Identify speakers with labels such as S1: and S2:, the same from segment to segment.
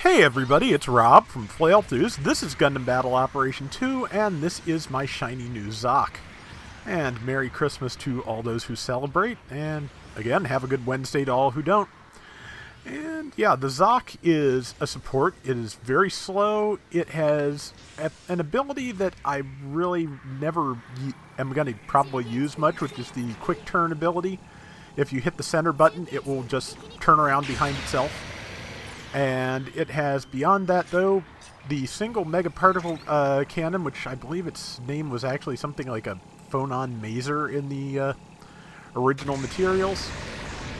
S1: Hey everybody, it's Rob from Flailthroughs. This is Gundam Battle Operation 2, and this is my shiny new Zock. And Merry Christmas to all those who celebrate, and again, have a good Wednesday to all who don't. And yeah, the Zock is a support. It is very slow. It has an ability that I really never am going to probably use much, which is the quick turn ability. If you hit the center button, it will just turn around behind itself. And it has, beyond that though, the single mega particle cannon, which I believe its name was actually something like a phonon maser in the original materials.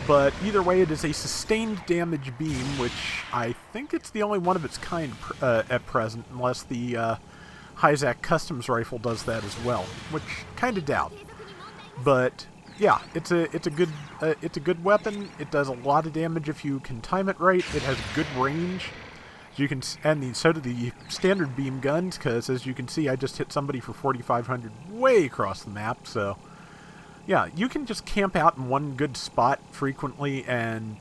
S1: But either way, it is a sustained damage beam, which I think it's the only one of its kind at present, unless the Hyzak Customs rifle does that as well, which kind of doubt. But yeah, it's a good weapon. It does a lot of damage if you can time it right. It has good range. So do the standard beam guns, because as you can see, I just hit somebody for 4,500 way across the map. So yeah, you can just camp out in one good spot frequently and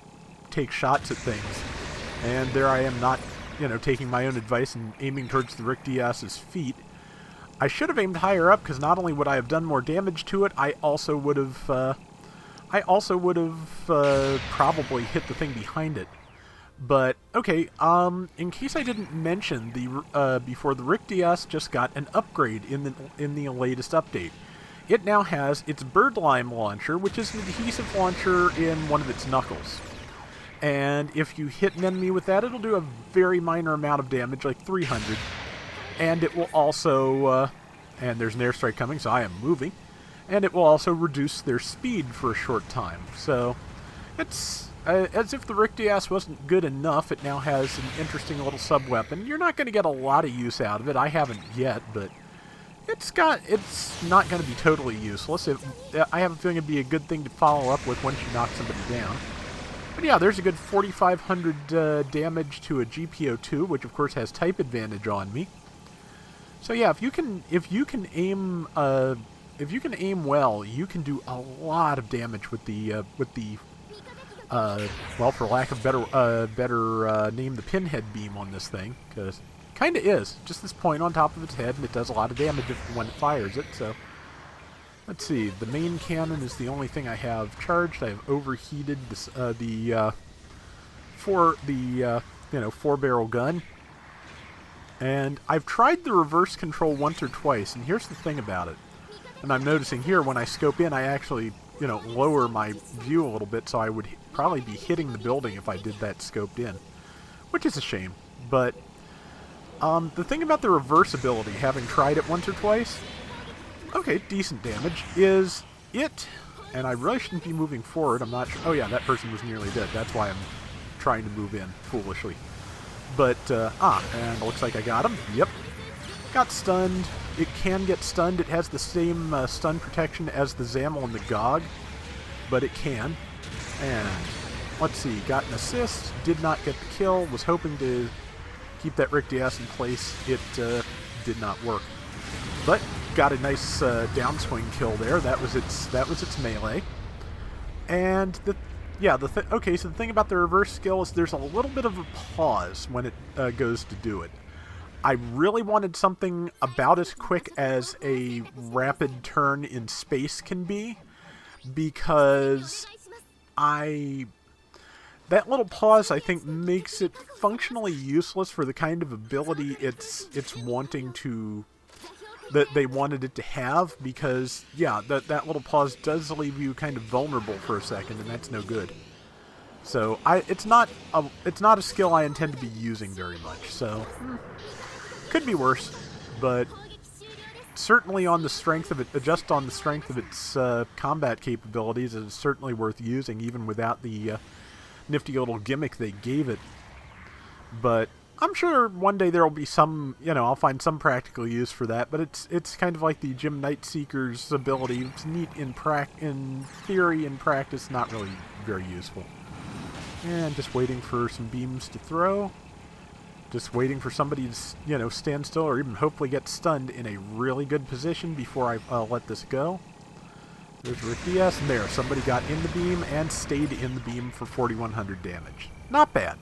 S1: take shots at things. And there I am, not taking my own advice and aiming towards the Rick Diaz's feet. I should have aimed higher up, because not only would I have done more damage to it, I also would have probably hit the thing behind it. But okay, in case I didn't mention, before, the Rick Diaz just got an upgrade in the latest update. It now has its Birdlime launcher, which is an adhesive launcher in one of its knuckles. And if you hit an enemy with that, it'll do a very minor amount of damage, like 300. And it will also, and there's an airstrike coming, so I am moving. And it will also reduce their speed for a short time. So it's as if the Rick Diaz wasn't good enough, it now has an interesting little sub-weapon. You're not going to get a lot of use out of it. I haven't yet, but it's not going to be totally useless. I have a feeling it'd be a good thing to follow up with once you knock somebody down. But yeah, there's a good 4,500 damage to a GPO2, which of course has type advantage on me. So yeah, if you can aim well, you can do a lot of damage with the well, for lack of better name, the pinhead beam on this thing, because it kind of is just this point on top of its head, and it does a lot of damage when it fires it. So let's see, the main cannon is the only thing I have charged. I have overheated this, the 4-barrel gun. And I've tried the reverse control once or twice, and here's the thing about it. And I'm noticing here, when I scope in, I actually, lower my view a little bit, so I would probably be hitting the building if I did that scoped in. Which is a shame. But the thing about the reverse ability, having tried it once or twice, okay, decent damage, is it, and I really shouldn't be moving forward, I'm not sure, oh yeah, that person was nearly dead, that's why I'm trying to move in, foolishly. But, and it looks like I got him. Yep. Got stunned. It can get stunned. It has the same stun protection as the Zamel and the GOG, but it can. And, let's see, got an assist, did not get the kill, was hoping to keep that Rick Diaz in place. It did not work. But, got a nice downswing kill there. That was its melee. And okay, so the thing about the reverse skill is there's a little bit of a pause when it goes to do it. I really wanted something about as quick as a rapid turn in space can be, because that little pause, I think, makes it functionally useless for the kind of ability it's wanting to, that they wanted it to have, because yeah, that little pause does leave you kind of vulnerable for a second, and that's no good. So it's not a skill I intend to be using very much. So could be worse, but certainly on the strength of it, just on the strength of its combat capabilities, it is certainly worth using, even without the nifty little gimmick they gave it. But I'm sure one day there will be some, I'll find some practical use for that, but it's kind of like the Gym Nightseeker's ability. It's neat in theory, in practice, not really very useful. And just waiting for some beams to throw. Just waiting for somebody to, stand still or even hopefully get stunned in a really good position before I let this go. There's Rick Diaz, and there, somebody got in the beam and stayed in the beam for 4,100 damage. Not bad.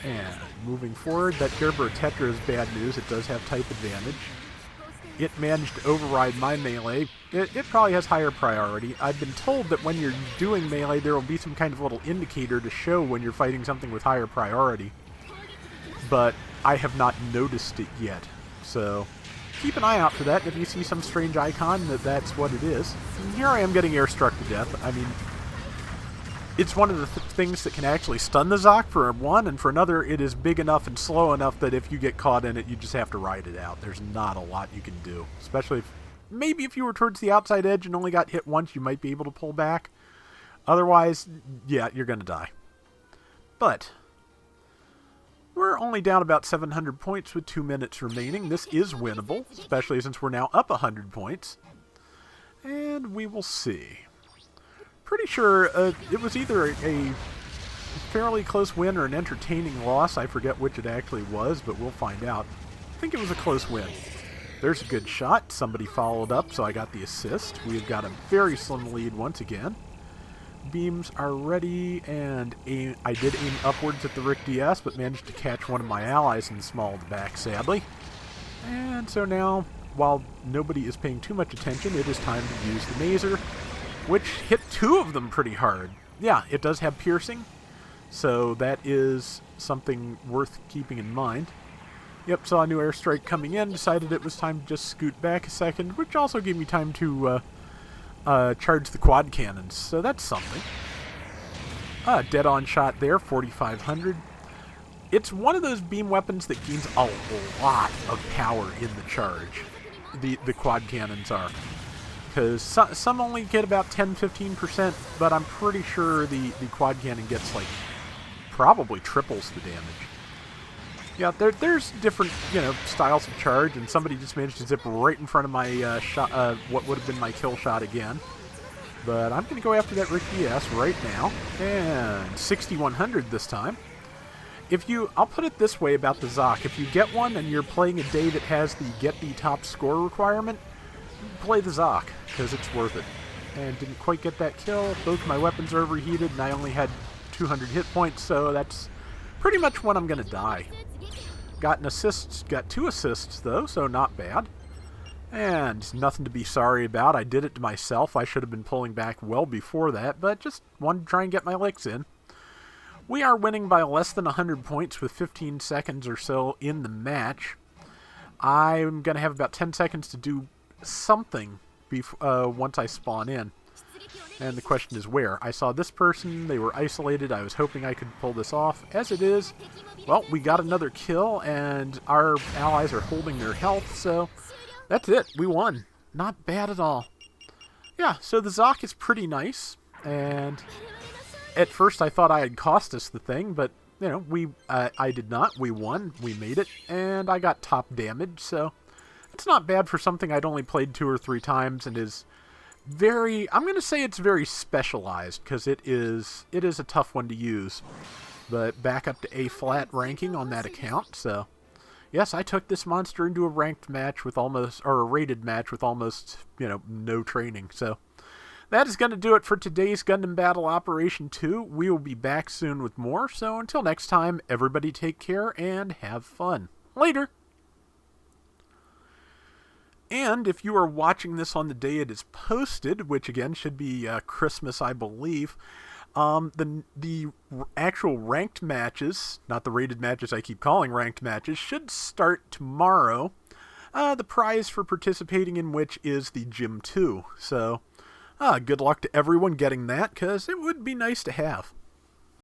S1: And moving forward, that Gerber Tetra is bad news. It does have type advantage. It managed to override my melee. It probably has higher priority. I've been told that when you're doing melee, there will be some kind of little indicator to show when you're fighting something with higher priority. But I have not noticed it yet. So keep an eye out for that. If you see some strange icon, that's what it is. And here I am getting airstruck to death. I mean, it's one of the things that can actually stun the Zock for one, and for another, it is big enough and slow enough that if you get caught in it, you just have to ride it out. There's not a lot you can do. Especially maybe if you were towards the outside edge and only got hit once, you might be able to pull back. Otherwise, yeah, you're going to die. But we're only down about 700 points with 2 minutes remaining. This is winnable, especially since we're now up 100 points. And we will see. Pretty sure it was either a fairly close win or an entertaining loss. I forget which it actually was, but we'll find out. I think it was a close win. There's a good shot. Somebody followed up, so I got the assist. We've got a very slim lead once again. Beams are ready, and I did aim upwards at the Rick DS, but managed to catch one of my allies in the small of the back, sadly. And so now, while nobody is paying too much attention, it is time to use the Mazer, which hit 2 of them pretty hard. Yeah, it does have piercing, so that is something worth keeping in mind. Yep, saw a new airstrike coming in, decided it was time to just scoot back a second, which also gave me time to charge the quad cannons, so that's something. Dead-on shot there, 4,500. It's one of those beam weapons that gains a lot of power in the charge. The quad cannons are. Because some only get about 10-15%, but I'm pretty sure the quad cannon gets, like, probably triples the damage. Yeah, there's different, styles of charge, and somebody just managed to zip right in front of my shot, what would have been my kill shot again. But I'm going to go after that Rick DS right now, and 6,100 this time. I'll put it this way about the Zock, if you get one and you're playing a day that has the get the top score requirement, play the Zock, because it's worth it. And didn't quite get that kill. Both my weapons are overheated, and I only had 200 hit points, so that's pretty much when I'm going to die. Got 2 assists, though, so not bad. And nothing to be sorry about. I did it to myself. I should have been pulling back well before that, but just wanted to try and get my licks in. We are winning by less than 100 points with 15 seconds or so in the match. I'm going to have about 10 seconds to do something once I spawn in. And the question is where. I saw this person, they were isolated, I was hoping I could pull this off. As it is, well, we got another kill, and our allies are holding their health, so that's it, we won. Not bad at all. Yeah, so the Zock is pretty nice, and at first I thought I had cost us the thing, but, I did not, we won, we made it, and I got top damage, so it's not bad for something I'd only played 2 or 3 times, and is I'm going to say it's very specialized, because it is a tough one to use. But back up to A-flat ranking on that account, so yes, I took this monster into a ranked match with a rated match with almost, no training. So that is going to do it for today's Gundam Battle Operation 2. We will be back soon with more, so until next time, everybody take care and have fun. Later! And if you are watching this on the day it is posted, which again should be Christmas, I believe, the actual ranked matches, not the rated matches I keep calling ranked matches, should start tomorrow. The prize for participating in which is the Gym 2. So, good luck to everyone getting that, because it would be nice to have.